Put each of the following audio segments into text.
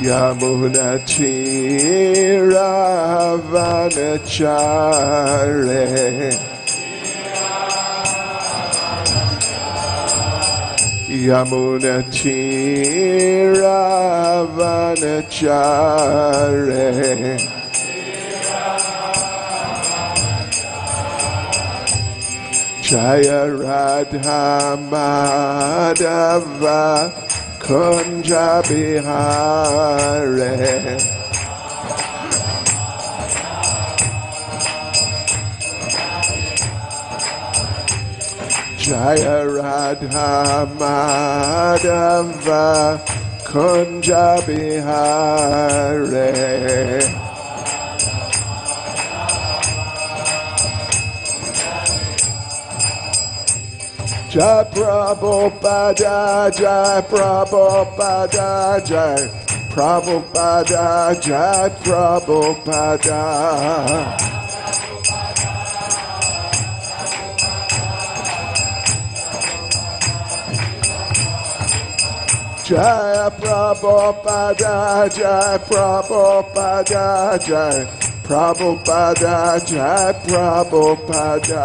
Yamuna Tiravanachare Yamuna Tiravanachare Jaya Radha Madhava Kunja Bihare Jaya Radha Madhava Kunja Bihare Jai Prabhupada, Jai Prabhupada, Jai Prabhupada, Jai Prabhupada. Jai Prabhupada, Jai Prabhupada, Jai Prabhupada, Jai Prabhupada.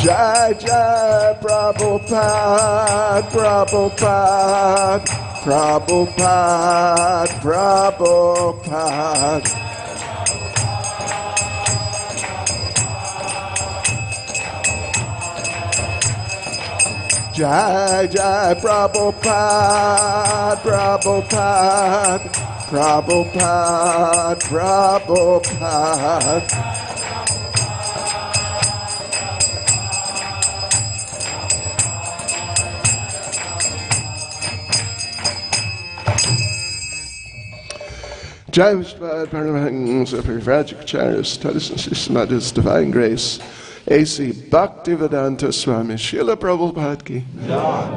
Jai Jai Prabhupada, Prabhupada, Prabhupada, Prabhupada. Jai Jai Prabhupada, Prabhupada, Prabhupada, Prabhupada. Jai Vishwad Paramahansa Parivajakacharyas Studies and Systematics Divine Grace A.C. Bhaktivedanta Swami Srila Prabhupada Ki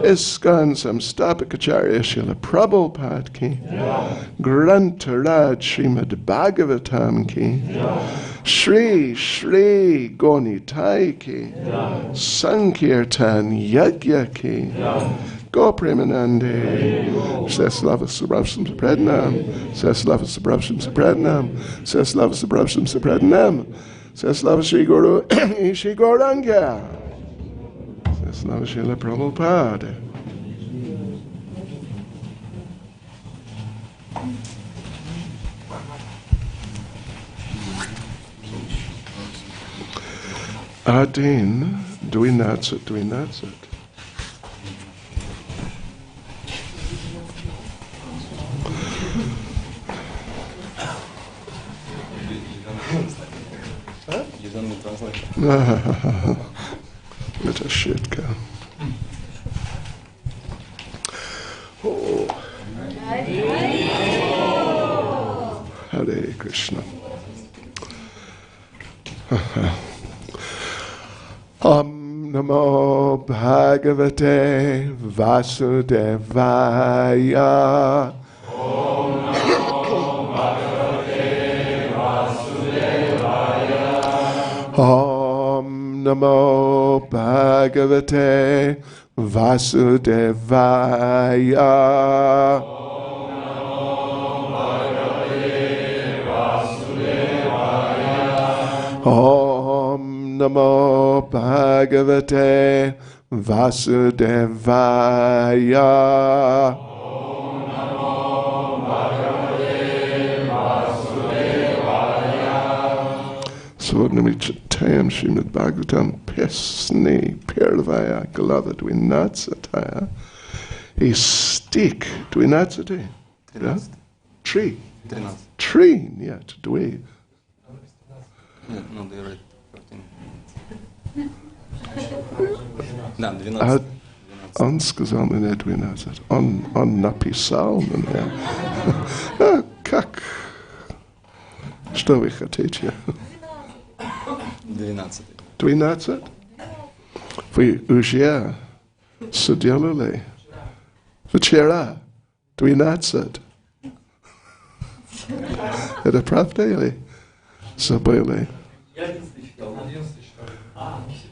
ISKCON Samstapakacharya Srila Prabhupada Ki Grantaraj Srimad Bhagavatam Ki Shri Shri Gonitai Ki Sankirtan Yajna Ki Go Premanande, Seslava Subrabsham Supradnam, Seslava Subrabsham Supradnam, Seslava Subrabsham Supradnam, Seslava Shri Guru Shri Gauranga, Seslava Srila Prabhupada. Adin, doing that. Let a shit go. Oh. Hare Krishna. Om Namo Bhagavate Vasudevaya. Om Namo Bhagavate Vasudevaya. Om Namo Bhagavate Vasudevaya. Swagnamichatayam Srimad Bhagavatam Pesni Pirvaya Galava Dvinatsataya. A stick Dvinatsate. Tree. Tree, yeah, to dwe. No, they're right. 14. Да, 12. Он сказал мне 12. Он написал мне. Как? Что вы хотите? 12. 12? Вы уже сделали? Вчера 12. Это правда или забыли?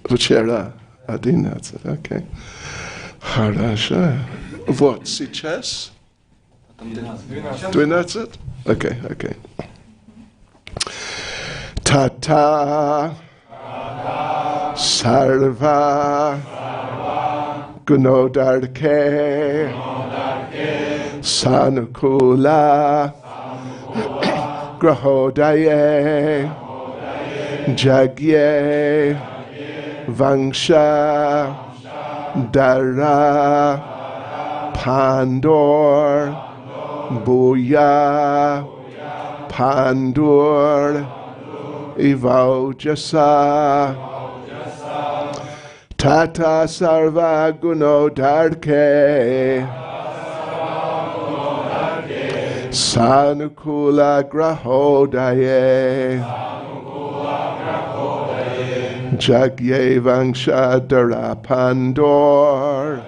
Вчера 11, окей. Хорошо. Вот сейчас 12? Окей. Tata Sarva Gunodarke Sanukula Grahodaye Jagye Vangsha Dara Pandor Bhuya Pandur Ivojasa Tata Sarva Gunodarke Sanukula Grahodaye Jagye Vankshadara Pandor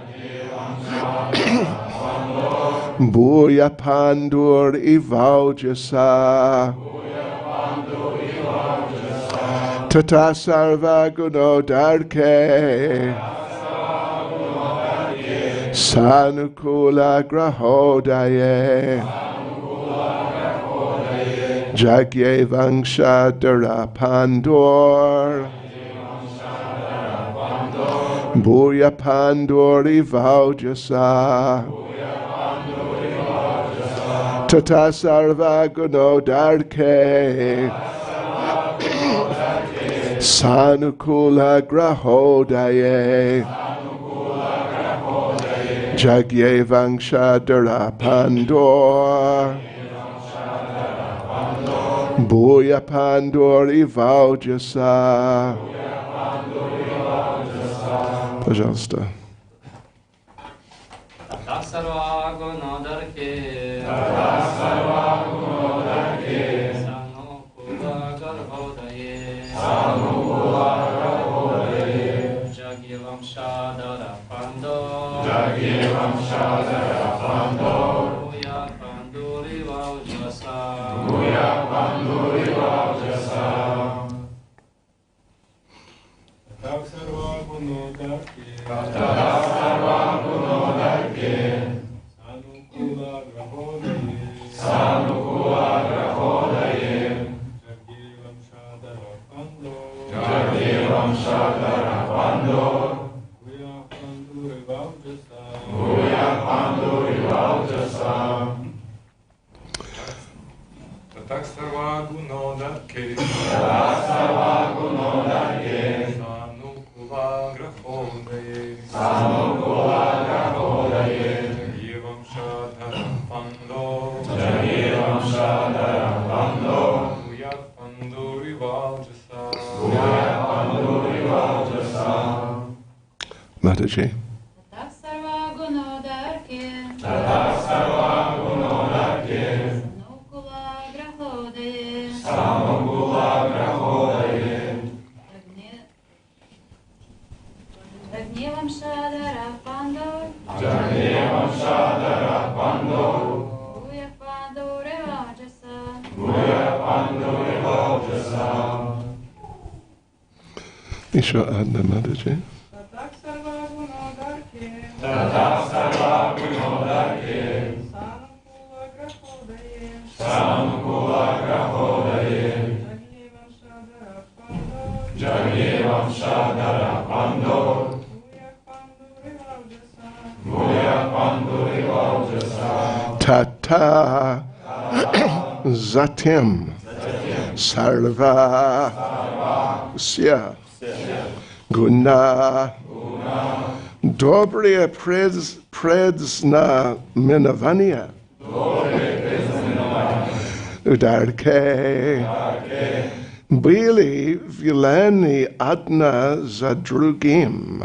Bhuya Pandur Ivojasa Tata Sarva Gunodarke Sanukula Grahodaye Jagye Vankshadara Pandor Bhuya Pandur Ivojasa Tata Sarva Gunodarke Sanukula Grahodaye Jagye Vankshadara Pandor Bhuya Pandur Ivojasa. Пожалуйста. Mataji. Еще одна Mataji. Tata Zatim Sarva Sya Guna Dobre Predzna Minovania Udarke Bili Vilani Adna Zadrugim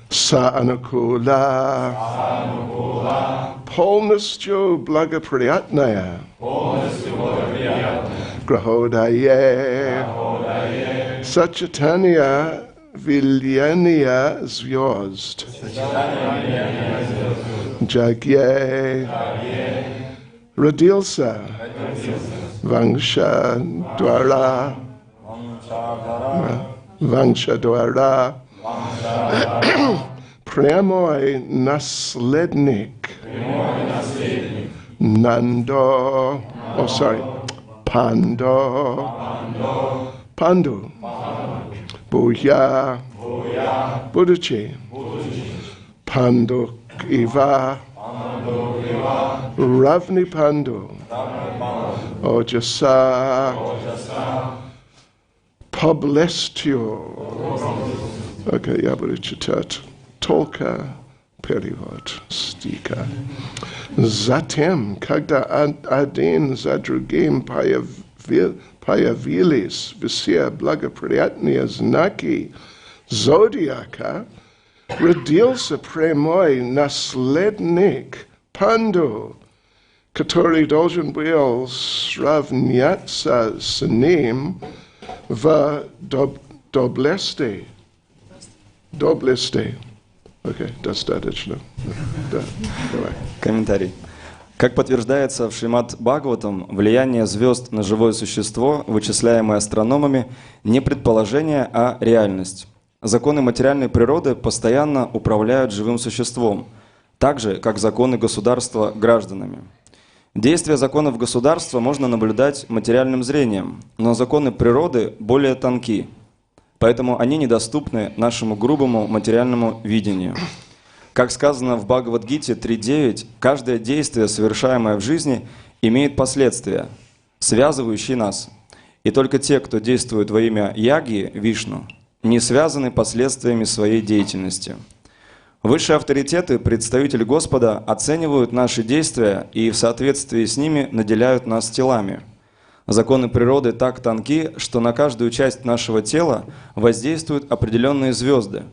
Saanukula Polnistyo Blagapriyatnaya Grahodaye Sachitanya Vilyania Zvyozd Jagye родился Ванша Двара, прямой наследник Нандо, Панду, Буя, будучи Панду Ива, равный Панду, Оджаса, Поблестью. Окей, я буду читать только перевод стиха. Затем, когда один за другим появились все благоприятные знаки зодиака, родился прямой наследник Панду, который должен был сравняться с ним в доблести. Окей, достаточно. Да, давай. Комментарий. Как подтверждается в Шримад Бхагаватам, влияние звезд на живое существо, вычисляемое астрономами, не предположение, а реальность. Законы материальной природы постоянно управляют живым существом, так же, как законы государства гражданами. Действие законов государства можно наблюдать материальным зрением, но законы природы более тонки, поэтому они недоступны нашему грубому материальному видению. Как сказано в Бхагавад-гите 3.9, каждое действие, совершаемое в жизни, имеет последствия, связывающие нас. И только те, кто действует во имя Яги, Вишну, не связаны последствиями своей деятельности. Высшие авторитеты, представители Господа, оценивают наши действия и в соответствии с ними наделяют нас телами. Законы природы так тонки, что на каждую часть нашего тела воздействуют определенные звезды,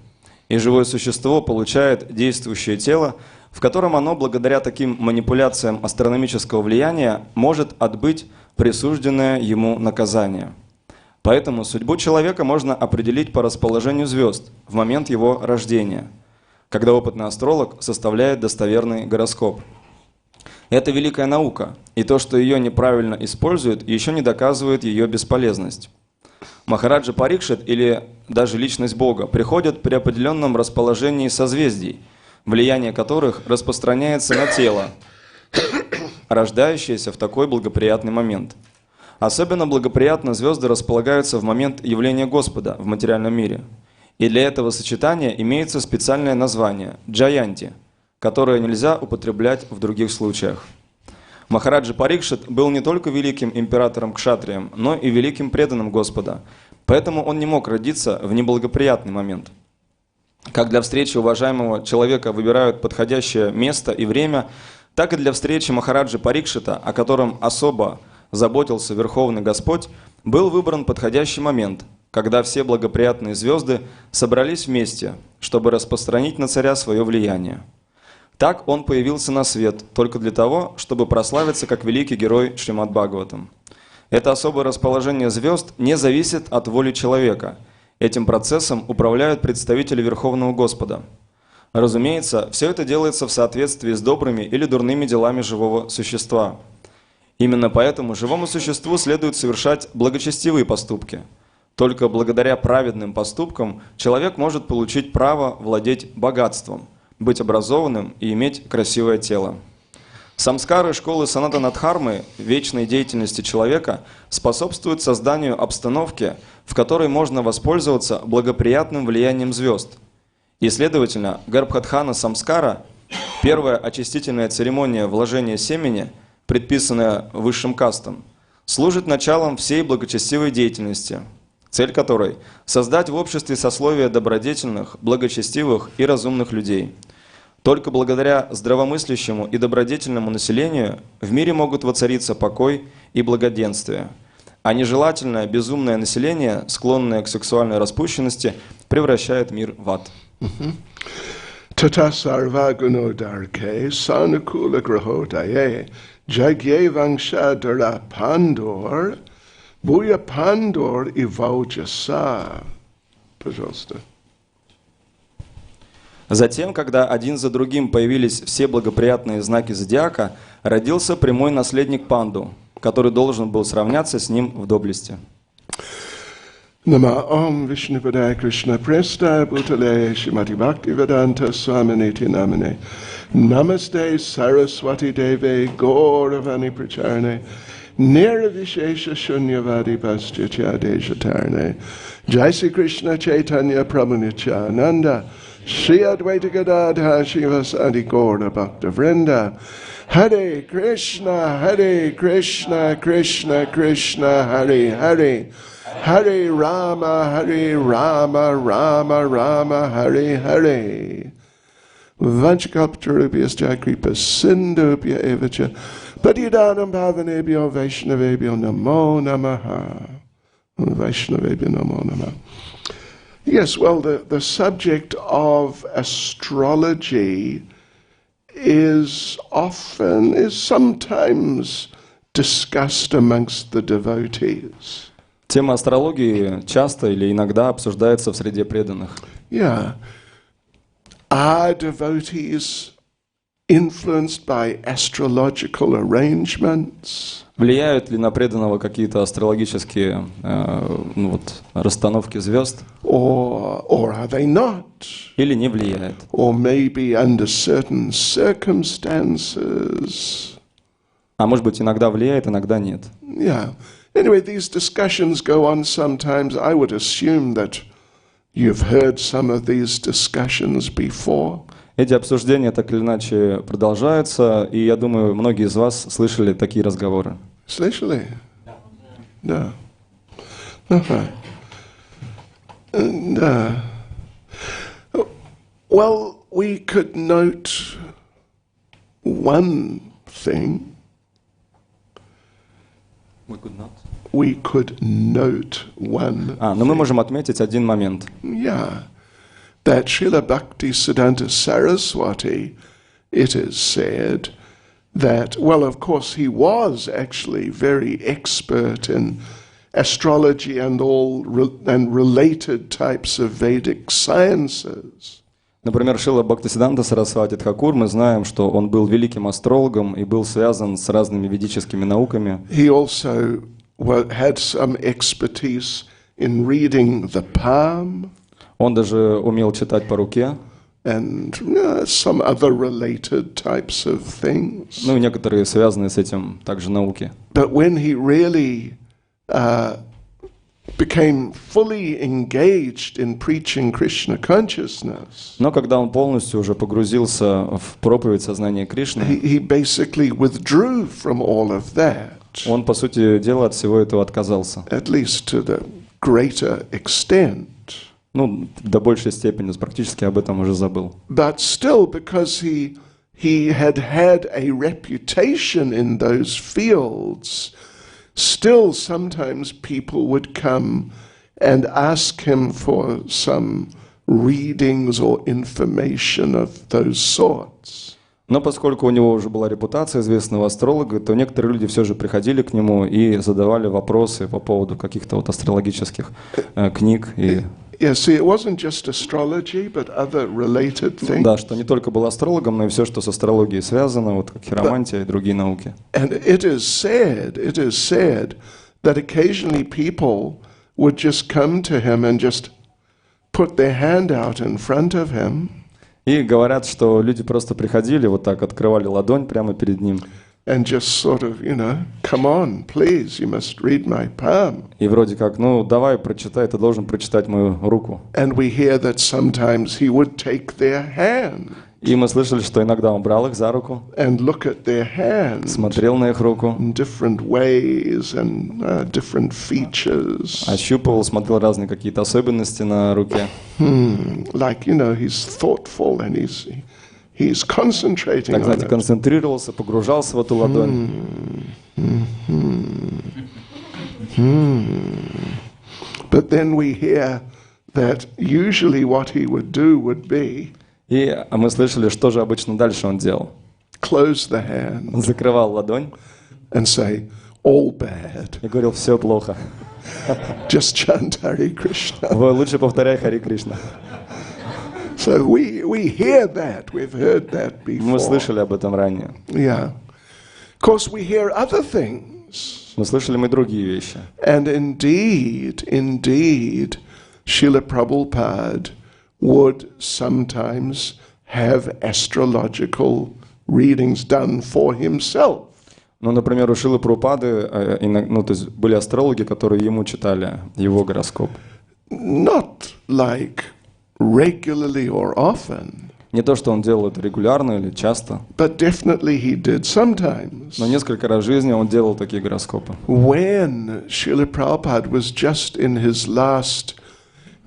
и живое существо получает действующее тело, в котором оно, благодаря таким манипуляциям астрономического влияния, может отбыть присужденное ему наказание. Поэтому судьбу человека можно определить по расположению звезд в момент его рождения, когда опытный астролог составляет достоверный гороскоп. Это великая наука, и то, что ее неправильно используют, еще не доказывает ее бесполезность. Махараджа Парикшит или даже личность Бога приходят при определенном расположении созвездий, влияние которых распространяется на тело, рождающееся в такой благоприятный момент. Особенно благоприятно звезды располагаются в момент явления Господа в материальном мире. И для этого сочетания имеется специальное название – джаянти, которое нельзя употреблять в других случаях. Махараджа Парикшит был не только великим императором-кшатрием, но и великим преданным Господа, поэтому он не мог родиться в неблагоприятный момент. Как для встречи уважаемого человека выбирают подходящее место и время, так и для встречи Махараджи Парикшита, о котором особо заботился Верховный Господь, был выбран подходящий момент, когда все благоприятные звезды собрались вместе, чтобы распространить на царя свое влияние. Так он появился на свет только для того, чтобы прославиться как великий герой Шримад Бхагаватам. Это особое расположение звезд не зависит от воли человека. Этим процессом управляют представители Верховного Господа. Разумеется, все это делается в соответствии с добрыми или дурными делами живого существа. Именно поэтому живому существу следует совершать благочестивые поступки. Только благодаря праведным поступкам человек может получить право владеть богатством, быть образованным и иметь красивое тело. Самскары школы Санатанадхармы вечной деятельности человека способствуют созданию обстановки, в которой можно воспользоваться благоприятным влиянием звезд. И, следовательно, Гарбхатхана Самскара, первая очистительная церемония вложения семени, предписанная высшим кастам, служит началом всей благочестивой деятельности, цель которой – создать в обществе сословие добродетельных, благочестивых и разумных людей. Только благодаря здравомыслящему и добродетельному населению в мире могут воцариться покой и благоденствие, а нежелательное, безумное население, склонное к сексуальной распущенности, превращает мир в ад. Tata sarva gunodarke sanukula grahodaye jagye vangsha pandor buya pandor и vaujasa. Пожалуйста. Затем, когда один за другим появились все благоприятные знаки зодиака, родился прямой наследник Панду, который должен был сравняться с ним в доблести. Nama Om Vishnupadaya Krishna Presta Bhutale Shrimati Bhakti Vedanta Swami Namane Namaste Saraswati Deve Gauravani Pracharne Nirvishesha Shunyavadi Paschitya Dejatarne Jai Sri Krishna Chaitanya Prabhu Nityananda Shri Advaita Gadadha Shivasadi Gaura Bhakta Vrinda Hare Krishna Krishna Krishna Hare Hare Hare Rama Rama Rama Hare Hare Vanchakalpatarubhyas Jakripas Sindhubhya Evacha Patidanam Bhavanebhyo Vaishnavebhyo Namo Namaha Vaishnavebhyo Namo Namaha. Yes, well, the subject of astrology is sometimes discussed amongst the devotees. Тема астрологии часто или иногда обсуждается в среде преданных. Yeah. Are devotees influenced by astrological arrangements? Влияют ли на преданного какие-то астрологические расстановки звезд? Or are they not? Или не влияет? Or maybe under certain circumstances? А может быть, иногда влияет, иногда нет. Yeah. Anyway, these discussions go on sometimes. I would assume that you've heard some of these discussions before. Эти обсуждения так или иначе продолжаются, и я думаю, многие из вас слышали такие разговоры. Слышали? Да. And, well, we could note one thing. We could note one. Но мы можем отметить один момент. Yeah. That Srila Bhakti Siddhanta Saraswati, it is said that, well, of course, he was actually very expert in astrology and and related types of Vedic sciences. Например, Шрила Бхактисиддханта Сарасвати Тхакур, мы знаем, что он был великим астрологом и был связан с разными ведическими науками. He also had some expertise in reading the palm. Он даже умел читать по руке. And some other related types of things. Ну и некоторые связанные с этим также науки. But when he really became fully engaged in preaching Krishna consciousness, но когда он полностью уже погрузился в проповедь сознания Кришны, he basically withdrew from all of that. Он, по сути дела, от всего этого отказался. At least to the greater extent. Ну, до большей степени, практически об этом уже забыл. But still, because he had a reputation in those fields, still sometimes people would come and ask him for some readings or information of those sorts. Но поскольку у него уже была репутация известного астролога, то некоторые люди все же приходили к нему и задавали вопросы по поводу каких-то вот астрологических книг и Yes, it wasn't just astrology, but other related things. Да, что не только был астрологом, но и все, что с астрологией связано, вот как хиромантия и другие науки. And it is said that occasionally people would just come to him and just put their hand out in front of him. И говорят, что люди просто приходили, вот так открывали ладонь прямо перед ним. And just sort of, come on, please, you must read my palm. И вроде как, давай, прочитай, ты должен прочитать мою руку. And we hear that sometimes he would take their hand. И мы слышали, что иногда он брал их за руку, and look at their hands, смотрел на их руку, in different ways and different features. ощупывал, смотрел разные какие-то особенности на руке. Like, he's thoughtful and he's concentrating Так, on знаете, it. концентрировался, погружался в эту ладонь. But then we hear that usually what he would do would be А мы слышали, что же обычно дальше он делал. close the hand Он закрывал ладонь and say, all bad. и говорил, все плохо. Just chant Hare Krishna. Лучше повторяй Хари Кришна. So we hear that. We've heard that Мы before. слышали об этом ранее. Yeah. Of course, we hear other things. Но слышали мы другие вещи. And indeed, Srila Prabhupada would sometimes have astrological readings done for himself. Ну, например, у Шрилы Прабхупады то есть были астрологи, которые ему читали его гороскоп. Not like regularly or often, Не то, что он делал это регулярно или часто, but definitely he did sometimes. но несколько раз в жизни он делал такие гороскопы. When Srila Prabhupada was just in his last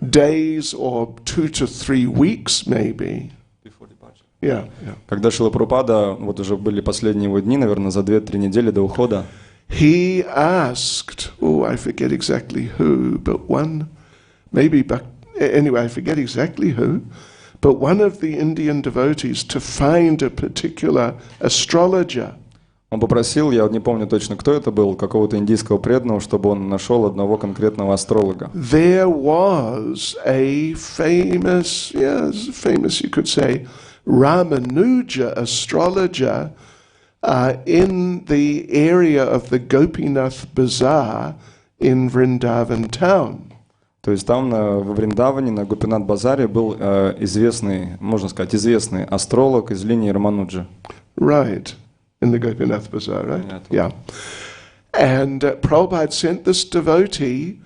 days or 2 to 3 weeks maybe. Yeah. Когда Шрила Прабхупада, вот уже были последние его дни, наверное, за 2-3 недели до ухода, He asked, I forget exactly who, but anyway, I forget exactly who, but one of the Indian devotees to find a particular astrologer. он попросил, я не помню точно, кто это был, какого-то индийского преданного, чтобы он нашел одного конкретного астролога. There was a famous, you could say, Ramanuja astrologer in the area of the Gopinath Bazaar in Vrindavan town. То есть там во Вриндаване, на Гопинат-базаре был известный, можно сказать, известный астролог из линии Рамануджи. Right, in the Gopinath Bazaar, right? Yeah. And Prabhupada sent this devotee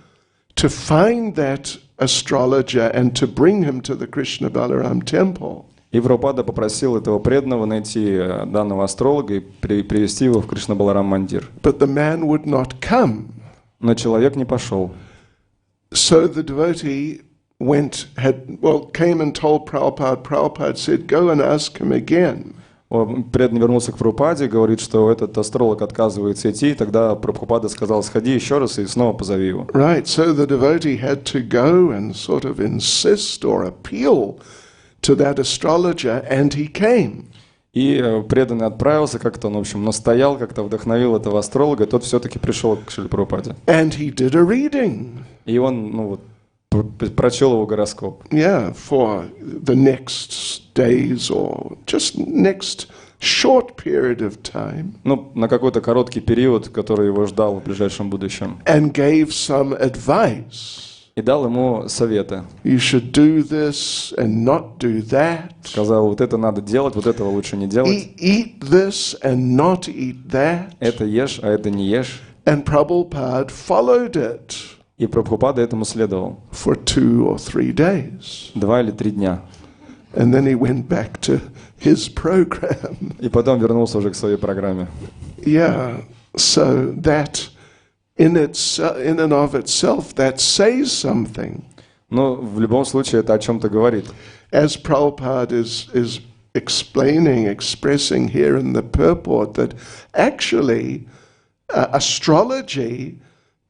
to find that astrologer and to bring him to the Krishna Balaram temple. И Прабхупада попросил этого преданного найти данного астролога и привести его в Кришна-Баларам-мандир. But the man would not come. Но человек не пошел. So the devotee came and told Prabhupada. Prabhupada said, go and ask him again. Преданный вернулся к Прабхупаде, говорит, что этот астролог отказывается идти, и тогда Прабхупада сказал, сходи еще раз и снова позови его. Right, so the devotee had to go and sort of insist or appeal to that astrologer, and he came. И преданный отправился, как-то он, в общем, настоял, как-то вдохновил этого астролога, и тот все-таки пришел к Шриле Прабхупаде. And he did a reading. И он, прочел его гороскоп. Yeah, for the next days or just next short period of time. На какой-то короткий период, который его ждал в ближайшем будущем. And gave some advice. И дал ему советы. You should do this and not do that. Сказал, вот это надо делать, вот этого лучше не делать. Eat this and not eat that. Это ешь, а это не ешь. And Prabhupada followed it. И Прабхупада этому следовал. For 2 or 3 days. 2 или 3 дня. And then he went back to his program. И потом вернулся уже к своей программе. Yeah, so that in and of itself, that says something. Но в любом случае это о чем-то говорит. As Prabhupada is expressing here in the purport, that actually astrology,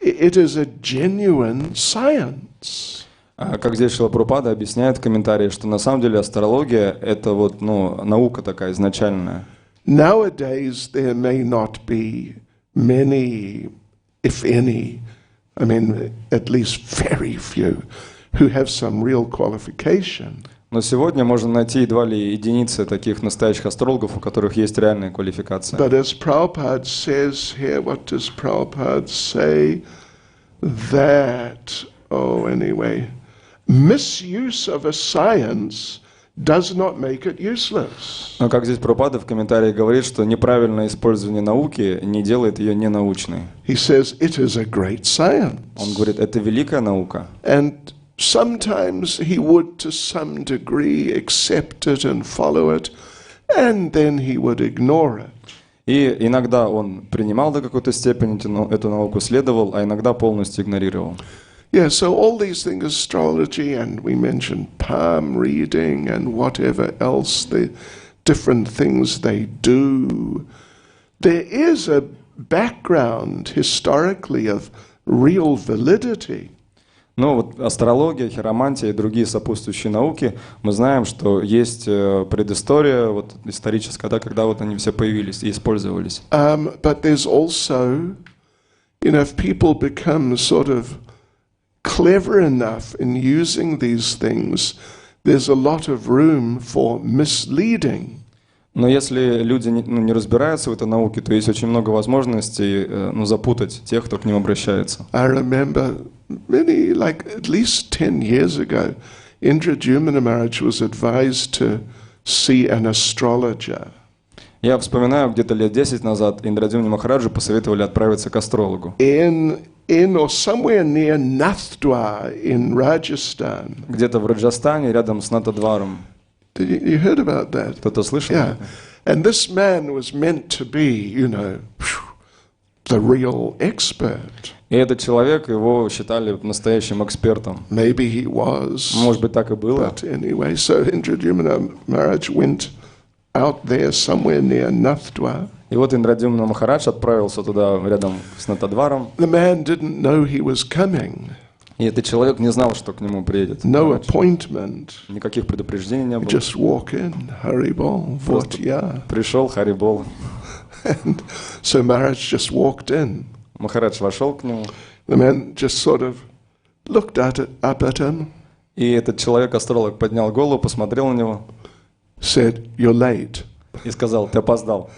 it is a genuine science. Как здесь Шрила Прабхупада объясняет в комментарии, что на самом деле астрология это наука такая изначальная. Nowadays there may not be many, if any, I mean at least very few, who have some real qualification. Но сегодня можно найти едва ли единицы таких настоящих астрологов, у которых есть реальная квалификация. But as Prabhupada says here, what does Prabhupada say? That, misuse of a science does not make it useless. Но как здесь Прабхупада в комментарии говорит, что неправильное использование науки не делает ее ненаучной. He says it is a great science. Он говорит, это великая наука. And sometimes he would to some degree accept it and follow it, and then he would ignore it. И иногда он принимал до какой-то степени эту науку, следовал, а иногда полностью игнорировал. Yeah, so all these things, astrology, and we mentioned palm reading and whatever else, the different things they do. There is a background historically of real validity. Ну вот астрология, хиромантия и другие сопутствующие науки, мы знаем, что есть предыстория историческая, когда они все появились и использовались. But there's also, if people become sort of clever enough in using these things, there's a lot of room for misleading. Но если люди не разбираются в этой науке, то есть очень много возможностей запутать тех, кто к ним обращается. I remember at least 10 years ago, Indra Maharaj was advised to see an astrologer. Я вспоминаю, где-то лет 10 назад Индрадюмни Махараджу посоветовали отправиться к астрологу. In or somewhere near Nathdwar in Rajasthan. Где-то в Раджастане, рядом с Натадваром. You heard about that? Кто-то слышал? Yeah. And this man was meant to be, the real expert. И этот человек, его считали настоящим экспертом. Maybe he was. Может быть, так и было. But anyway, so Indradumna Maharaj went out there somewhere near Nathdwar. И вот Индрадюмна Махарадж отправился туда, рядом с Натадваром. The man didn't know he was coming. И этот человек не знал, что к нему приедет. No appointment. Никаких предупреждений не было. Just walk in, Haribol, Votya. Пришел Харибол. And so Maharaj just walked in. Махарадж вошел к нему. The man just sort of looked up at him. И этот человек-астролог поднял голову, посмотрел на него. Said, "You're late." И сказал: ты опоздал.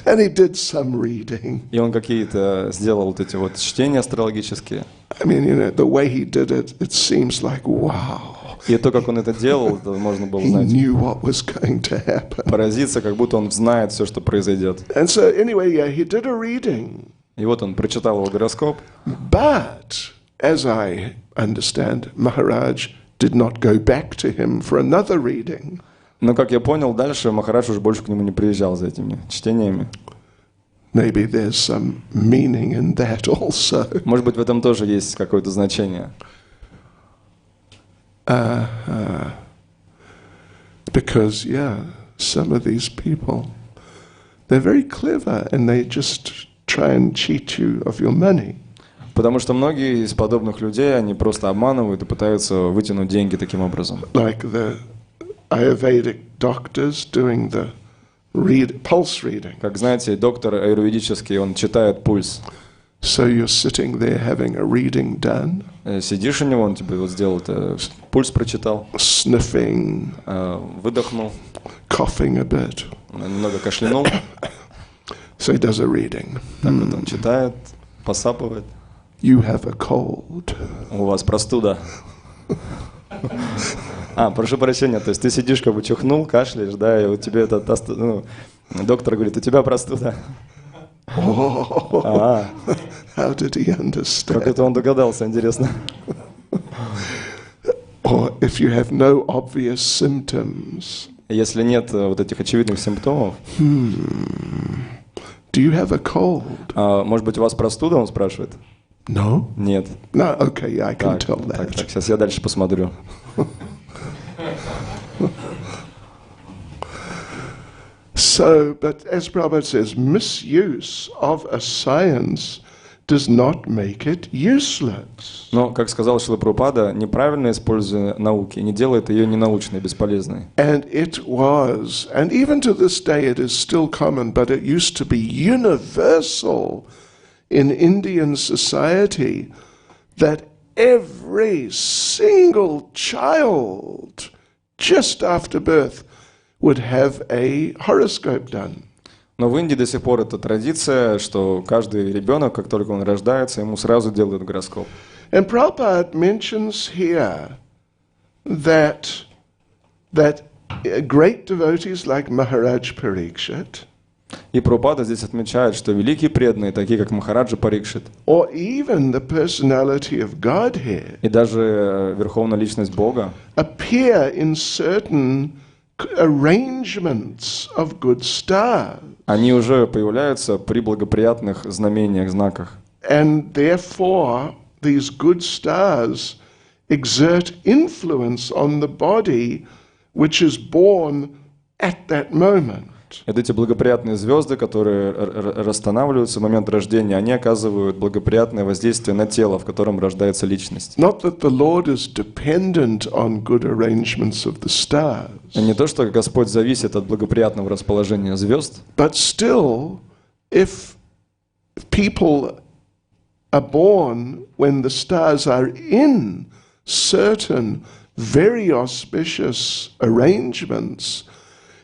And he did some reading. И он какие-то сделал вот эти вот чтения астрологические. I mean, the way he did it, it seems like, wow. И то, как он это делал, это можно было, He знаете, knew what was going to happen. поразиться, как будто он знает все, что произойдет. And so anyway, yeah, he did a reading. И вот он прочитал его гороскоп. But, as I understand, Maharaj did not go back to him for another reading. Но, как я понял, дальше Махарадж уже больше к нему не приезжал за этими чтениями. Maybe there's some meaning in that also. Может быть, в этом тоже есть какое-то значение. Because, some of these people, they're very clever and they just try and cheat you of your money. Потому что многие из подобных людей, они просто обманывают и пытаются вытянуть деньги таким образом. Like the Ayurvedic doctors doing the pulse reading. Как знаете, доктор аюрведический, он читает пульс. So you're sitting there having a reading done. Сидишь у него, он тебе вот сделал это, пульс прочитал. Sniffing. Выдохнул. Coughing a bit. Немного кашлянул. So he does a reading. Так вот он читает, посапывает. You have a cold. У вас простуда. Прошу прощения, то есть ты сидишь, как бы чихнул, кашляешь, да, и вот тебе доктор говорит, у тебя простуда. How did he understand? Как это он догадался, интересно. Or if you have no obvious symptoms. Если нет вот этих очевидных симптомов. Do you have a cold? Может быть, у вас простуда, он спрашивает? No. Нет. No, okay, I can tell that. Так, сейчас я дальше посмотрю. So, but as Prabhupada says, misuse of a science does not make it useless. Но, как сказал Шрила Прабхупада, неправильное использование науки не делает ее ненаучной, бесполезной. And it was, and even to this day it is still common, but it used to be universal in Indian society that every single child just after birth would have a horoscope done. Но в Индии до сих пор это традиция, что каждый ребенок, как только он рождается, ему сразу делают гороскоп. And Prabhupada mentions here that great devotees like Maharaj Parikshit, И Прабхупада здесь отмечает, что великие преданные, такие как Махараджа Парикшит, or even the personality of Godhead, и даже Верховная Личность Бога, appear in certain arrangements of good stars. они уже появляются при благоприятных знамениях, знаках. And therefore, these good stars exert influence on the body which is born at that moment. Это эти благоприятные звезды, которые расстанавливаются в момент рождения, они оказывают благоприятное воздействие на тело, в котором рождается личность. Not that the Lord is dependent on good arrangements of the stars. И не то, что Господь зависит от благоприятного расположения звезд, But still, if people are born when the stars are in certain very auspicious arrangements,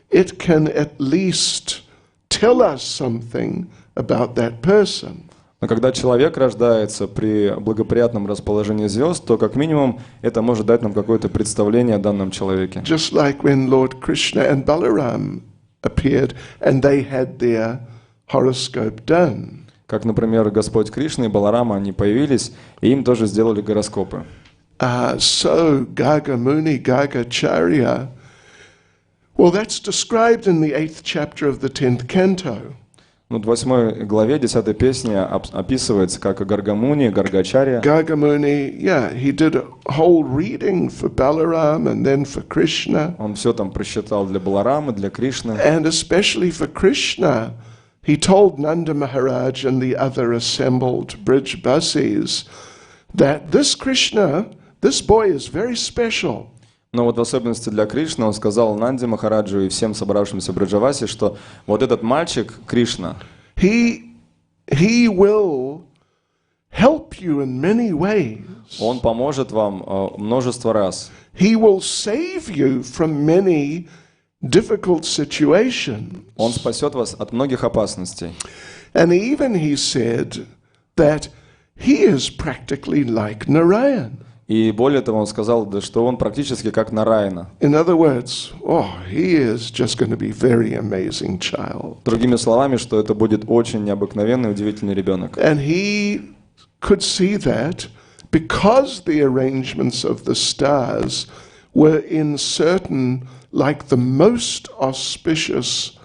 it can at least tell us something about that person. Но когда человек рождается при благоприятном расположении звезд, то как минимум это может дать нам какое-то представление о данном человеке. Just like when Lord Krishna and Balaram appeared and they had their horoscope done. Как, например, Господь Кришна и Баларама, они появились, и им тоже сделали гороскопы. So Garga Muni, Gargacharya, well, that's described in the 8th chapter of the 10th canto. Ну, в 8 главе 10 песни описывается, как Гаргамуни, Гаргачарья. Gargamuni, yeah, he did a whole reading for Balaram and then for Krishna. Он все там просчитал для Баларамы, для Кришны. And especially for Krishna, he told Nanda Maharaj and the other assembled bridge buses that this Krishna, this boy is very special. Но вот в особенности для Кришны он сказал Нанди Махараджу и всем собравшимся Браджавасе, что вот этот мальчик, Кришна, he will help you in many ways. Он поможет вам множество раз. He will save you from many difficult situations. Он спасет вас от многих опасностей. And even he said that he is practically like Narayan. И более того, он сказал, что он практически как Нараяна. In other words, he is just going to be a very amazing child. Другими словами, что это будет очень необыкновенный, удивительный ребенок. And he could see that because the arrangements of the stars were in certain, like the most auspicious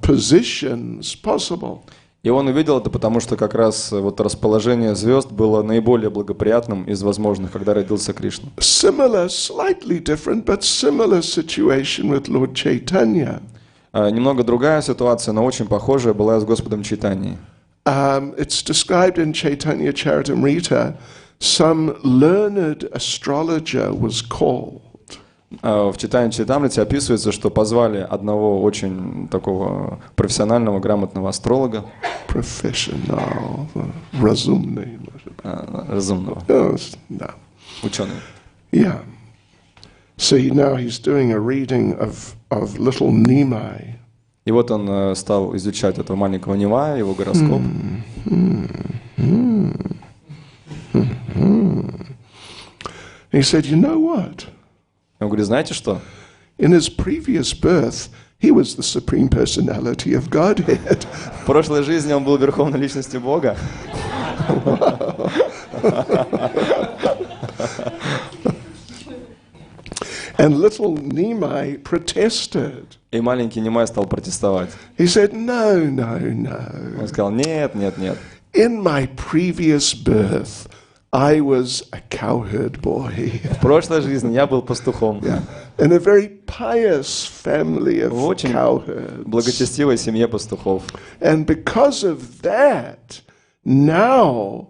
positions possible. И он увидел это, потому что как раз вот расположение звезд было наиболее благоприятным из возможных, когда родился Кришна. Similar, slightly different, but similar situation with Lord Chaitanya. Немного другая ситуация, но очень похожая была с Господом Чайтаньей. It's described in Chaitanya Charitamrita, some learned astrologer was called. В Чайтанье Чаритамрите описывается, что позвали одного очень такого профессионального, грамотного астролога. Professional, разумный. Разумного. Да. Ученый. Yeah. So now he's doing a reading of little Nimai. И вот он стал изучать этого маленького Нимая, его гороскоп. He said, you know what? Он говорит, знаете что? In his previous birth, he was the supreme personality of Godhead. В прошлой жизни он был верховной личностью Бога. And little Nimai protested. И маленький Нимай стал протестовать. He said, no, no, no. Он сказал, нет, нет, нет. In my previous birth, I was a cowherd boy. В прошлой жизни я был пастухом. Yeah. In a very pious family of В очень cowherds. благочестивой семье пастухов. And because of that, now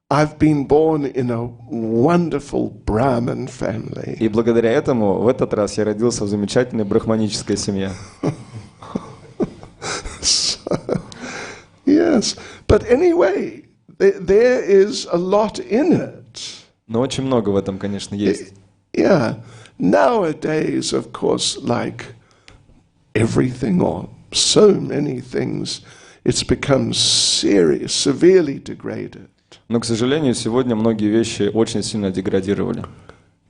I've been born in a wonderful Brahmin family. И благодаря этому в этот раз я родился в замечательной брахманической семье. Yes, but anyway, there is a lot in it. Но очень много в этом, конечно, есть. Yeah, nowadays, of course, like everything or so many things, it's become severely degraded. Но, к сожалению, сегодня многие вещи очень сильно деградировали.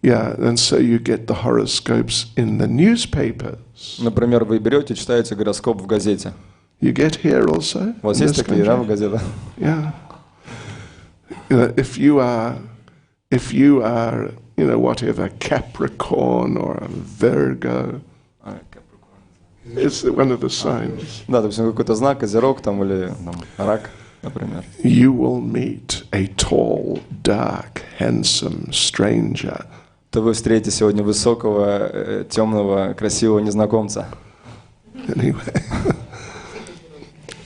Yeah, and so you get the horoscopes in the newspapers. Например, вы берете, читаете гороскоп в газете. You get here also? У вас есть такие, да, в газетах? Yeah. You know, if you are, whatever, Capricorn or a Virgo, it's one of the signs. Да, допустим, какой-то знак, козерог там или рак, например. You will meet a tall, dark, handsome stranger. То вы встретите сегодня высокого, темного, красивого незнакомца. Anyway,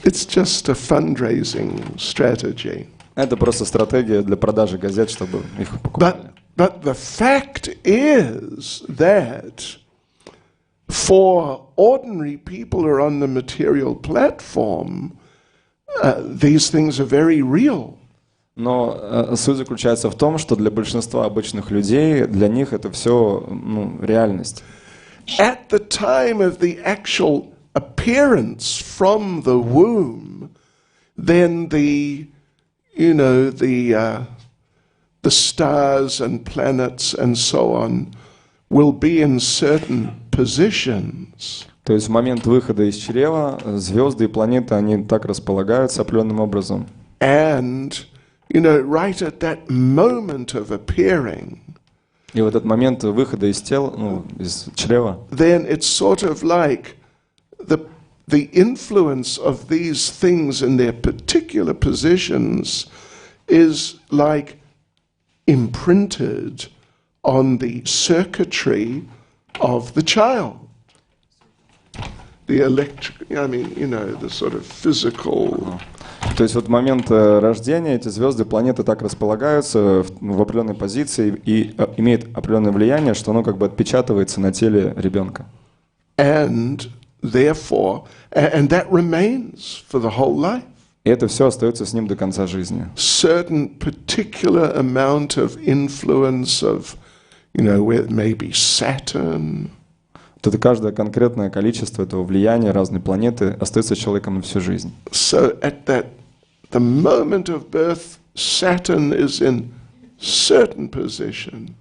it's just a fundraising strategy. Это просто стратегия для продажи газет, чтобы их покупали. But the fact is that for ordinary people who are on the material platform, these things are very real. Но суть заключается в том, что для большинства обычных людей, для них это все реальность. At the time of the actual appearance from the womb, then the stars and planets and so on will be in certain positions. То есть в момент выхода из чрева звезды и планеты, они так располагаются определенным образом. And, right at that moment of appearing, И в этот момент выхода из тела, из чрева, then it's sort of like the influence of these things in their particular positions is like imprinted on the circuitry of the child. The the sort of physical. То есть вот в момент рождения эти звезды, планеты так располагаются в определенной позиции и имеют определенное влияние, что оно как бы отпечатывается на теле ребенка. And therefore, and that remains for the whole life. И это все остается с ним до конца жизни. Certain particular amount of influence of, where it may be Saturn. Это каждое конкретное количество этого влияния разной планеты остается человеком на всю жизнь. So at the moment of birth, Saturn is in certain position.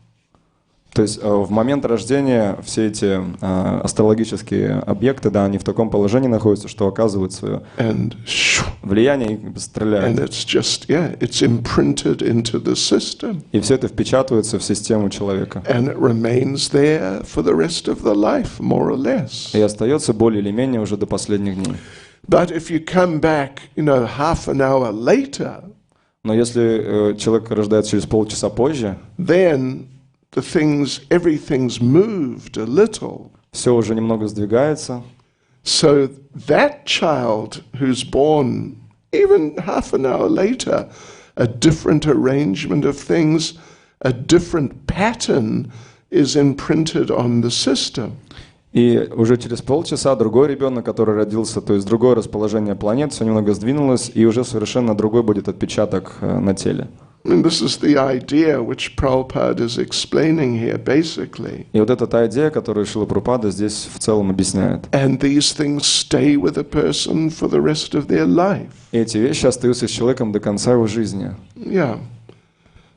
То есть в момент рождения все эти астрологические объекты, да, они в таком положении находятся, что оказывают свое влияние и стреляют. And it's just, it's imprinted into the system. И все это впечатывается в систему человека. And it remains there for the rest of the life, more or less. И остается более или менее уже до последних дней. But if you come back, half an hour later, но если человек рождается через полчаса позже, then everything's moved a little. Все уже немного сдвигается. So that child who's born even half an hour later, a different arrangement of things, a different pattern is imprinted on the system. И уже через полчаса другой ребенок, который родился, то есть другое расположение планет, все немного сдвинулось, и уже совершенно другой будет отпечаток на теле. And this is the idea which Prabhupada is explaining here, basically. И вот это та идея, которую Шрила Прабхупада здесь в целом объясняет. And these things stay with a person for the rest of their life. И эти вещи остаются с человеком до конца его жизни. Yeah.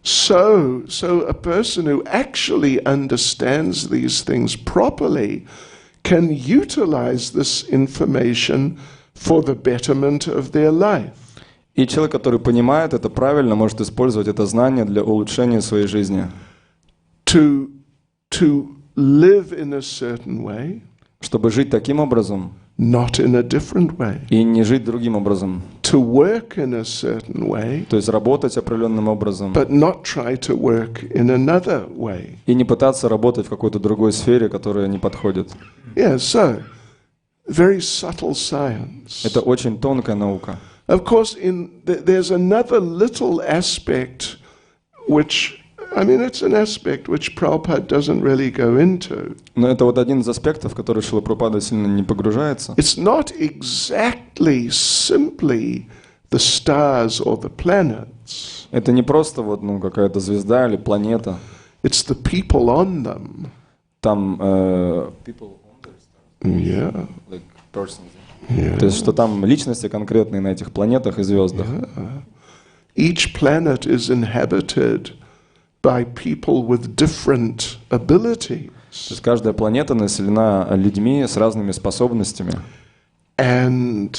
So a person who actually understands these things properly can utilize this information for the betterment of their life. И человек, который понимает это правильно, может использовать это знание для улучшения своей жизни. To live in a certain way, чтобы жить таким образом, not in a different way. И не жить другим образом. To work in a certain way, то есть работать определенным образом, but not try to work in another way. И не пытаться работать в какой-то другой сфере, которая не подходит. Yeah, so very subtle science. Это очень тонкая наука. Of course, there's another little aspect which, it's an aspect which Prabhupada doesn't really go into. Но это вот один из аспектов, в который Шрила Прабхупада сильно не погружается. It's not exactly simply the stars or the planets. Это не просто вот какая-то звезда или планета. It's the people on them. Там people on the stars. Yeah. Like persons. Yeah. То есть что там личности конкретные на этих планетах и звездах. Yeah. Each planet is inhabited by people with different abilities. То есть каждая планета населена людьми с разными способностями. And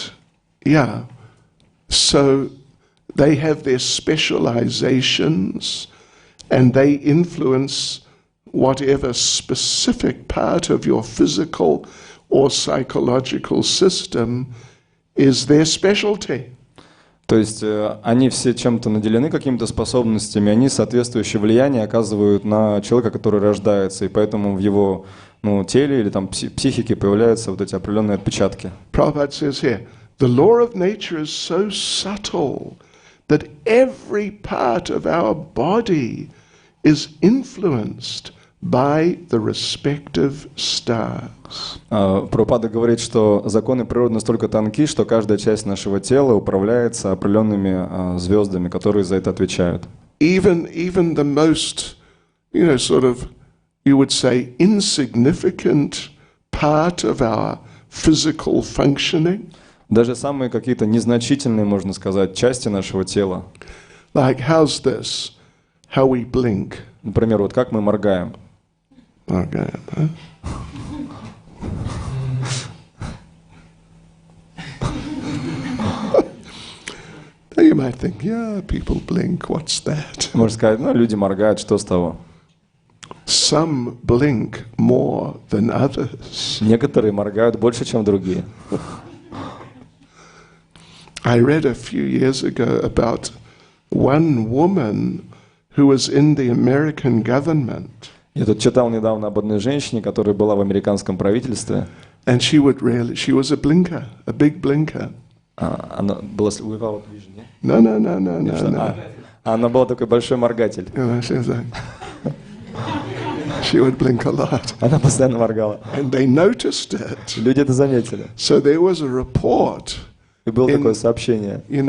so they have their specializations and they influence whatever specific part of your physical or psychological system is their specialty. То есть они все чем-то наделены, какими-то способностями, они соответствующее влияние оказывают на человека, который рождается, и поэтому в его теле или там психике появляются вот эти определенные отпечатки. Prabhupada says here, the law of nature is so subtle that every part of our body is influenced by the respective stars. Прабхупада говорит, что законы природы настолько тонки, что каждая часть нашего тела управляется определенными звездами, которые за это отвечают. Even the most, sort of, you would say, insignificant part of our physical functioning. Даже самые какие-то незначительные, можно сказать, части нашего тела. Like, how's this? How we blink. Например, вот как мы моргаем. Моргаем, huh? You might think, yeah, people blink, what's that? Можно сказать, люди моргают, что с того? Some blink more than others. Некоторые моргают больше, чем другие. I read a few years ago about one woman who was in the American government. Я тут читал недавно об одной женщине, которая была в американском правительстве. And she was a blinker, a big blinker. Она была without vision, yeah? No. Она была такой большой моргатель. She would blink a lot. Она постоянно моргала. And they noticed it. Люди это заметили. So there was a report. И было такое сообщение. In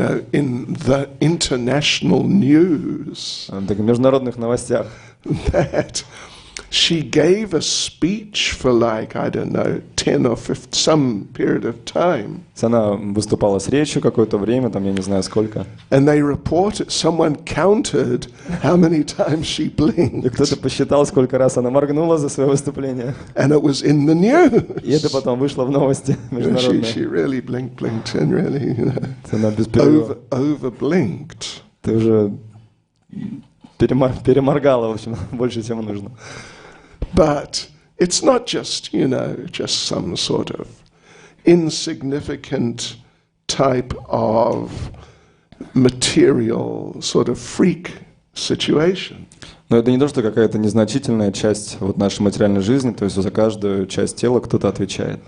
the international news. В международных новостях. That she gave a speech for 10 or 15, some period of time. Она выступала с речью какое-то время, там я не знаю сколько. And they reported, someone counted how many times she blinked. И кто-то посчитал, сколько раз она моргнула за свое выступление. And it was in the news. И это потом вышло в новости международные. She really blinked and really, Она без перерыва. Over-blinked. Ты уже переморгала, в общем, больше, чем нужно. But it's not just, just some sort of insignificant type of material sort of freak situation. Но это не то, что какая-то незначительная часть нашей материальной жизни, то есть за каждую часть тела кто-то отвечает.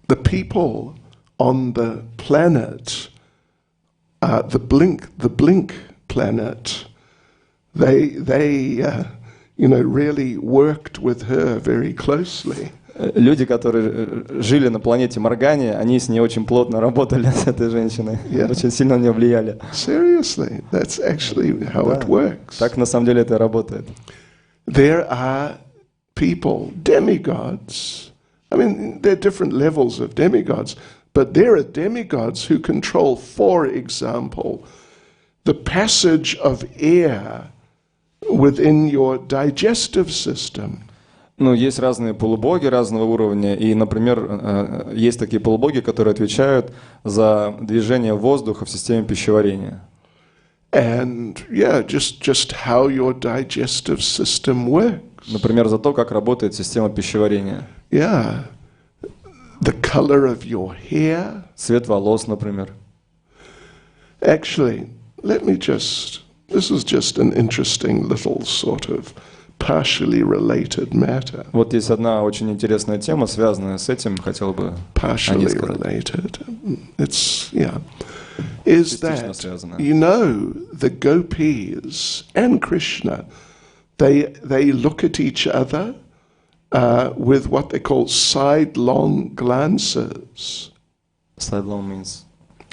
The people on the planet, the blink planet, they really worked with her very closely. Люди, которые жили на планете моргания, они с ней очень плотно работали, с этой женщиной. Очень сильно на нее влияли. Seriously, that's actually how it works. Так на самом деле это и работает. There are people, demigods. I mean, there are different levels of demigods, but there are demigods who control, for example, the passage of air within your digestive system. Есть разные полубоги разного уровня, и, например, есть такие полубоги, которые отвечают за движение воздуха в системе пищеварения. And just how your digestive system works. Например, за то, как работает система пищеварения. Yeah. The color of your hair. Цвет волос, например. Actually, this is just an interesting little sort of partially related matter. Вот есть одна очень интересная тема, связанная с этим, хотел бы partially related. Is that the gopis and Krishna, they look at each other with what they call sidelong glances. Sidelong means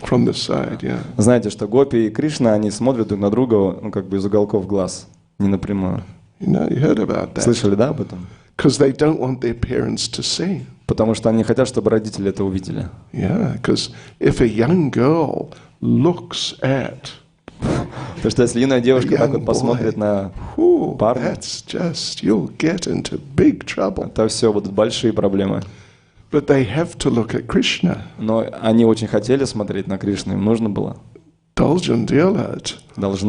from the side, yeah. Знаете, что гопи и Кришна, они смотрят друг на друга, как бы из уголков глаз, не напрямую. You heard about that. Слышали, да, об этом? Because they don't want their parents to see. Потому что они не хотят, чтобы родители это увидели. Yeah, because if a young girl looks at потому что если юная девушка так вот посмотрит на парня, that's just, you'll get into big trouble. То все будут большие проблемы. But they have to look at Krishna. Но они очень хотели смотреть на Кришну, им нужно было. Должны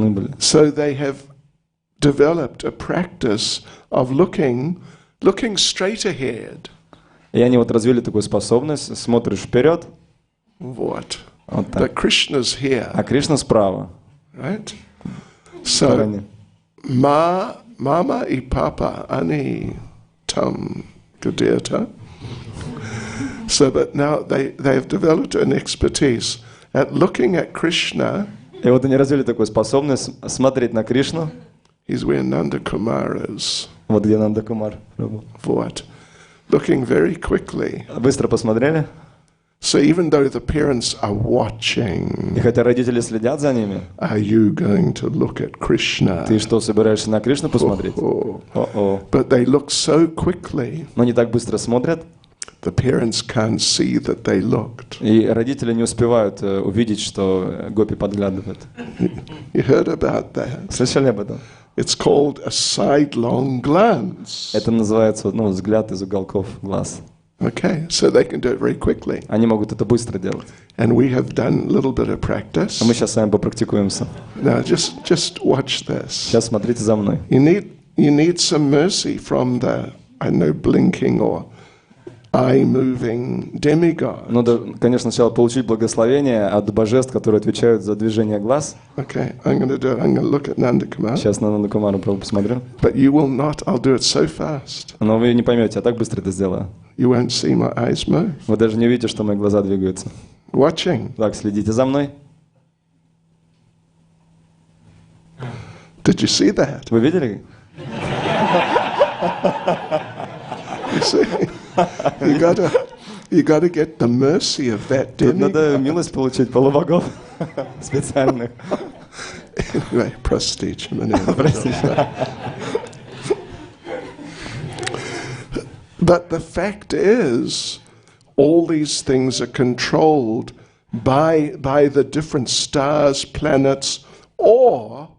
были. So they have developed a practice of looking straight ahead. И они развили такую способность, смотришь вперед. Вот так. But Krishna's here. А Кришна справа. Right? So, mama и папа, они там где-то. So, but now they have developed an expertise at looking at Krishna. И вот они развили такую способность смотреть на Кришну. He's where Nanda Kumar is. Вот где Нанда Кумар. What? Looking very quickly. Быстро посмотрели? So even though the parents are watching, И хотя родители следят за ними, are you going to look at Krishna? ты что, собираешься на Кришну посмотреть? Oh. О-о. But they look so quickly, Но не так быстро смотрят, the parents can't see that they looked. и родители не успевают увидеть, что гопи подглядывают. You heard about that? Слышали об этом? It's called a sidelong glance. Это называется взгляд из уголков глаз. Okay, so they can do it very quickly. Они могут это быстро делать. And we have done a little bit of practice. А мы сейчас с вами попрактикуемся. Now just watch this. Сейчас смотрите за мной. You need some mercy from the, I know, blinking or eye-moving demigod. Надо, конечно, сначала получить благословение от божеств, которые отвечают за движение глаз. Okay, I'm going to do it. I'm going to look at Nanda Kumar. Сейчас на Нанду Кумару посмотрю. But you will not. I'll do it so fast. Но вы не поймете, я так быстро это сделаю. You won't see my eyes move. Вы даже не увидите, что мои глаза двигаются. Watching. Так, следите за мной. Did you see that? Вы видели? You see? You got to get the mercy of that Тут demigod. надо милость получить полубогов специальных. Anyway, простите меня. Простите. But the fact is, all these things are controlled by the different stars, planets, or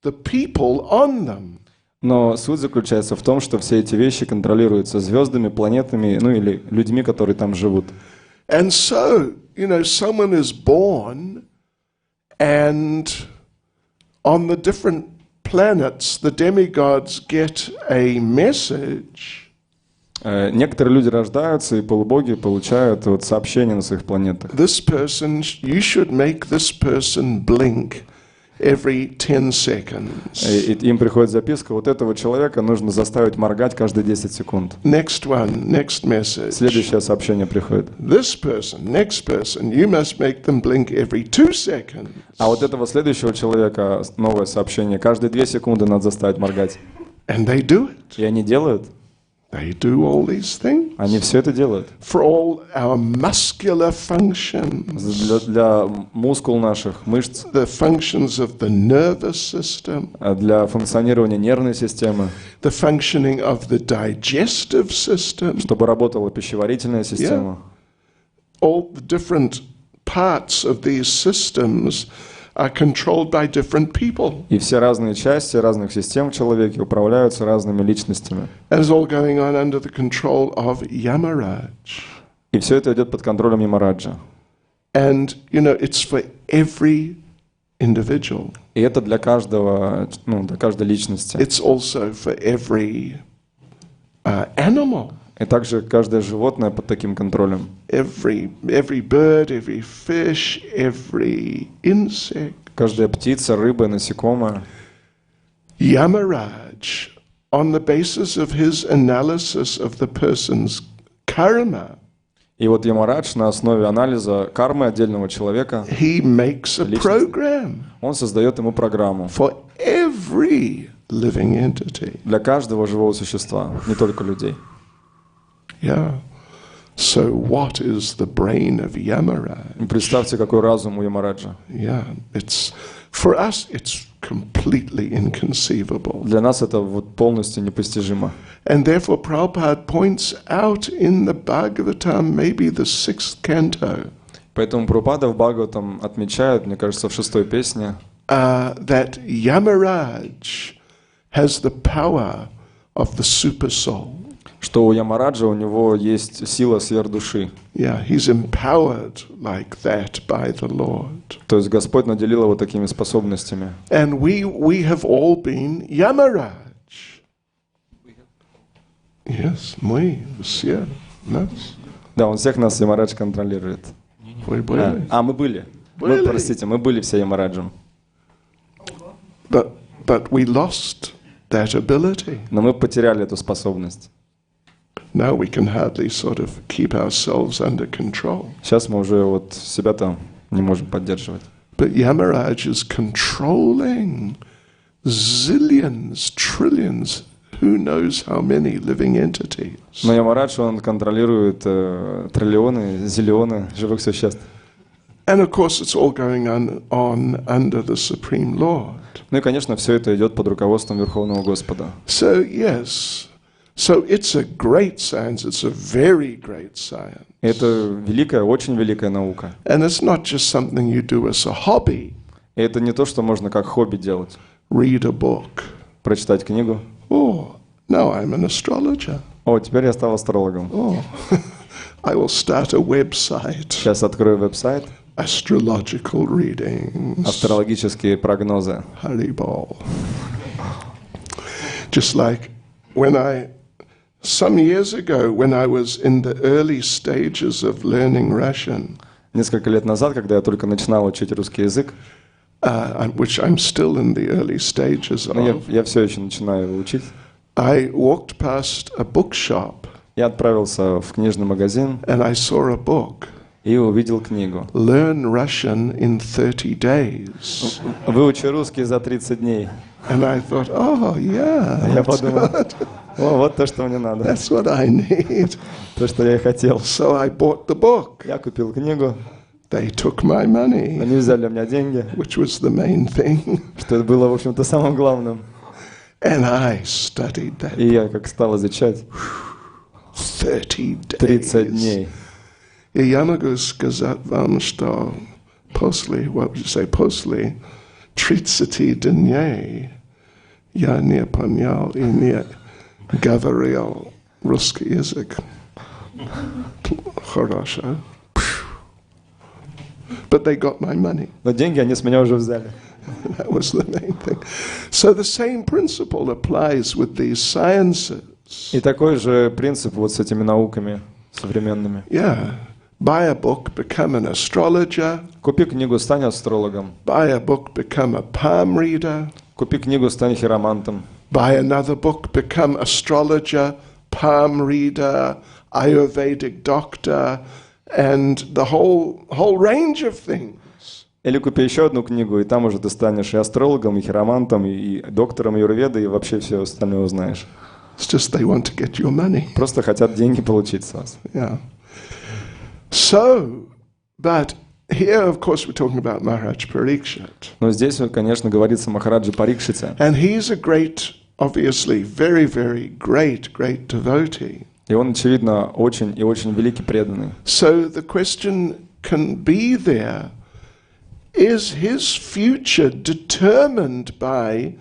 the people on them. Но суть заключается в том, что все эти вещи контролируются звездами, планетами, или людьми, которые там живут. And so, someone is born, and on the different planets, the demigods get a message. Некоторые люди рождаются, и полубоги получают сообщения на своих планетах. This person, you should make this person blink every 10 seconds. И им приходит записка, вот этого человека нужно заставить моргать каждые 10 секунд. Next one, next message. Следующее сообщение приходит. This person, next person, you must make them blink every 2 seconds. А вот этого следующего человека новое сообщение. Каждые 2 секунды надо заставить моргать. And they do it. И они делают. They do all these things. Они все это делают. For all our muscular functions. Для мускул наших, мышц. The functions of the nervous system. Для функционирования нервной системы. The functioning of the digestive system. Чтобы работала пищеварительная система. All the different parts of these systems are controlled by different people. И все разные части разных систем в человеке управляются разными личностями. And it's all going on under the control of Yamaraj. И все это идет под контролем Ямараджа. And, it's for every individual. И это для каждого, для каждой личности. It's also for every animal. И также каждое животное под таким контролем. Every bird, every fish, every insect. Каждая птица, рыба, насекомое. Yamaraj, on the basis of his analysis of the person's karma, И вот Ямарадж на основе анализа кармы отдельного человека, he makes a program он создает ему программу for every living entity. для каждого живого существа, не только людей. Yeah. So what is the brain of Yamaraj? И представьте, какой разум у Ямараджа. Yeah, for us it's completely inconceivable. Для нас это полностью непостижимо. And therefore Prabhupada points out in the Bhagavatam, maybe the 6th canto, Поэтому Прабхупада в Бхагаватам отмечает, мне кажется, в 6-й песне, that Yamaraj has the power of the super soul. что у Ямараджа у него есть сила сверхдуши. Yeah, he's empowered like that by the Lord. То есть Господь наделил его такими способностями. And we have all been Yamaraj. Yes, мы, все, нас. Да, он всех нас Ямарадж контролирует. Вы были? Мы были. Были. Простите, мы были все Ямараджем. But we lost that ability. Но мы потеряли эту способность. Now we can hardly sort of keep ourselves under control. Сейчас мы уже себя-то не можем поддерживать. But Yamaraj is controlling zillions, trillions, who knows how many living entities. Но я Махарадж, он контролирует триллионы, зиллионы живых существ. And of course it's all going on under the Supreme Lord. Ну и, конечно, все это идет под руководством Верховного Господа. So yes, so it's a great science, it's a very great science. Это великая, очень великая наука. And it's not just something you do as a hobby. И это не то, что можно как хобби делать. Read a book. Прочитать книгу. Oh, now I'm an astrologer. О, теперь я стал астрологом. Oh, I will start a website. Сейчас открою веб-сайт. Astrological readings. Астрологические прогнозы. Haribol. Just like some years ago, when I was in the early stages of learning Russian, Несколько лет назад, когда я только начинал учить русский язык, which I'm still in the early stages of, я все еще начинаю его учить, I walked past a bookshop я отправился в книжный магазин and I saw a book. и увидел книгу. Learn Russian in 30 days. Выучи русский за 30 дней. And I thought, oh, yeah, Я that's подумал, good. о, вот то, что мне надо. That's what I need. То, что я и хотел. So I bought the book. Я купил книгу, They took my money, они взяли у меня деньги, which was the main thing. что это было, в общем-то, самым главным. And I studied that И я как стал изучать 30 30 days. дней. И я могу сказать вам, что после, what would you say, после 30 дней я не понял и не говорил русский язык. Хорошо. But they got my money. Но деньги они с меня уже взяли. That was the main thing. So the same principle applies with these sciences. И такой же принцип вот с этими науками современными. Yeah. Buy a book, become an astrologer. Купи книгу, стань астрологом. Buy a book, become a palm reader. Купи книгу, стань хиромантом. Buy another book, become astrologer, palm reader, Ayurvedic doctor, and the whole range of things. Или купи еще одну книгу, и там уже ты станешь и астрологом, и хиромантом, и доктором аюрведы, и вообще все остальное узнаешь. It's just they want to get your money. Просто хотят деньги получить с вас. Yeah. So, but here, of course, we're talking about Maharaj Parikshit. Но здесь, конечно, говорится о Махараджи Парикшите. And he's a great, obviously, very, very great devotee. И он, очевидно, очень и очень великий преданный. So the question can be there, is his future determined by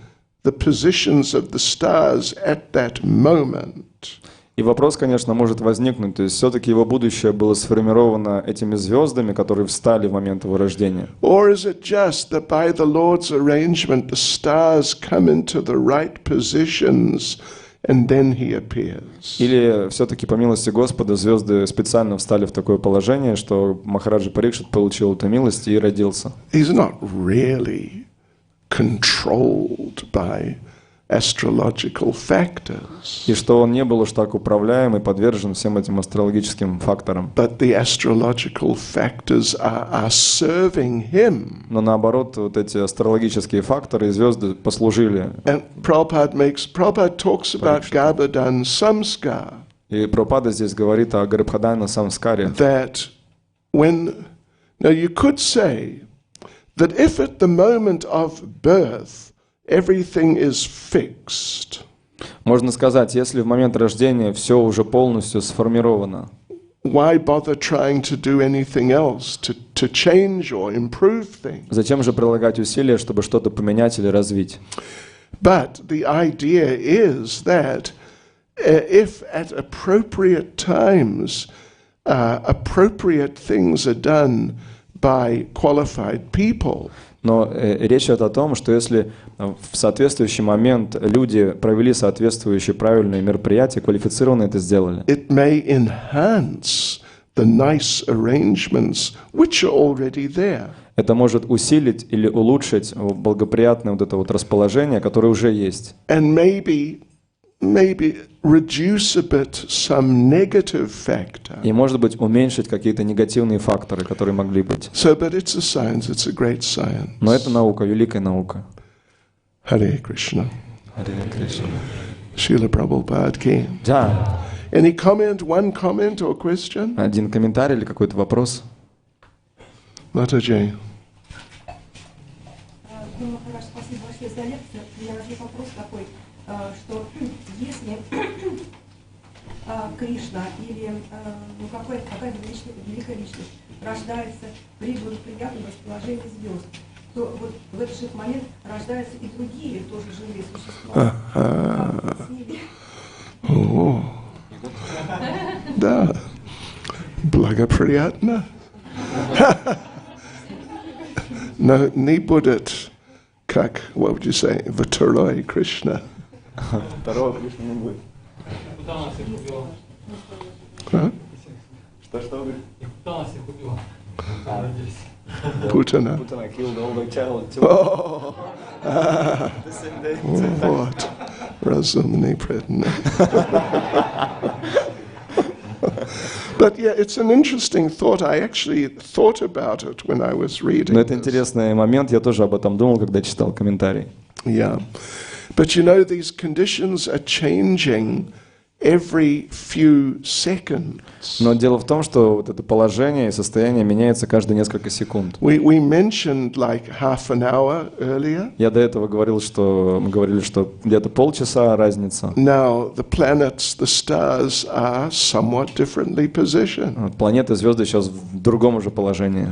the positions of the stars at that moment? И вопрос, конечно, может возникнуть, то есть все-таки его будущее было сформировано этими звездами, которые встали в момент его рождения. Or is it just that by the Lord's arrangement the stars come into the right positions and then he appears? Или все-таки по милости Господа звезды специально встали в такое положение, что Махараджа Парикшит получил эту милость и родился. He's not really controlled by astrological factors. И что он не был уж так управляем и подвержен всем этим астрологическим факторам. But the astrological factors are serving him. Но наоборот, вот эти астрологические факторы и звезды послужили. And Prabhupada talks about Garbhadan Samskar. И Прабхупада здесь говорит о Гарбхадана Самскаре. That now you could say that if at the moment of birth everything is fixed. Можно сказать, если в момент рождения все уже полностью сформировано, why bother trying to do anything else to change or improve things? Зачем же прилагать усилия, чтобы что-то поменять или развить? But the idea is that if at appropriate times appropriate things are done by qualified people. Но речь идет о том, что если в соответствующий момент люди провели соответствующие правильные мероприятия, квалифицированно это сделали, it may enhance the nice arrangements which are already there. Это может усилить или улучшить благоприятное вот это вот расположение, которое уже есть. And maybe reduce a bit some negative factor. И, может быть, уменьшить какие-то негативные факторы, которые могли быть. So, but it's a science, it's a great science. Но это наука, великая наука. Hare Krishna. Hare Krishna. Srila Prabhupada ki. Да. Any comment, one comment or question? Один комментарий или какой-то вопрос? Mataji. Ну, Махараш, спасибо большое за лекцию. У меня возник вопрос такой, что если Кришна или какая-то великая личность рождается при благоприятном расположении звезд, то вот в этот же момент рождаются и другие тоже живые существа. Как с ними? О, да, благоприятно. Но не будет, как, what would you say, второй Кришна. Второго Кришны не будет. А? Что? Путана. Putana killed all the child. О, вот, разумный преданный. But yeah, it's an interesting thought. I actually thought about it when I was reading. Но это this. интересный момент, я тоже об этом думал, когда читал комментарий. Yeah. But you know, these conditions are changing every few seconds. Но дело в том, что вот это положение и состояние меняется каждые несколько секунд. We mentioned like half an hour earlier. Я до этого говорил, что мы говорили, что где-то полчаса разница. Now, the planets, the stars are somewhat differently positioned. Вот планеты и звезды сейчас в другом уже положении.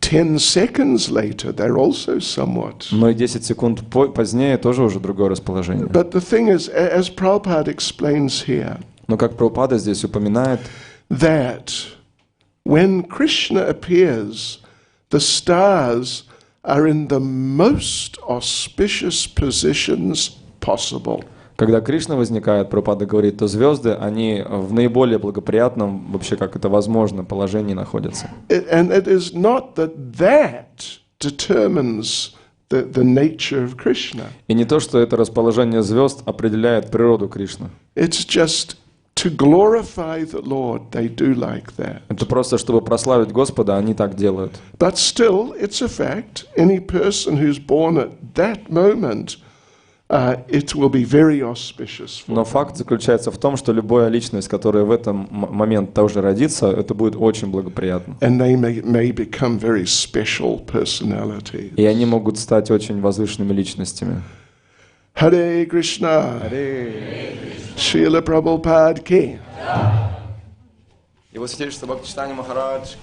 10 seconds later, they're also somewhat. Но и 10 секунд позднее тоже уже другое расположение. But the thing is, as Prabhupada explains here, Но как Прабхупада здесь упоминает, that when Krishna appears, the stars are in the most auspicious positions possible. когда Кришна возникает, Прабхупада говорит, то звезды, они в наиболее благоприятном, вообще как это возможно, положении находятся. And it is not that determines the nature of Krishna. И не то, что это расположение звезд определяет природу Кришны. It's just to glorify the Lord, they do like that. Это просто, чтобы прославить Господа, они так делают. But still, it's a fact. Any person who's born at that moment, it will be very auspicious for Но them. факт заключается в том, что любая личность, которая в этом момент тоже родится, это будет очень благоприятно. And they may become very special personalities. И они могут стать очень возвышенными личностями. Hare Krishna. Srila Prabhupada ki. Его святейшество Бхакти Чайтанья Махарадж.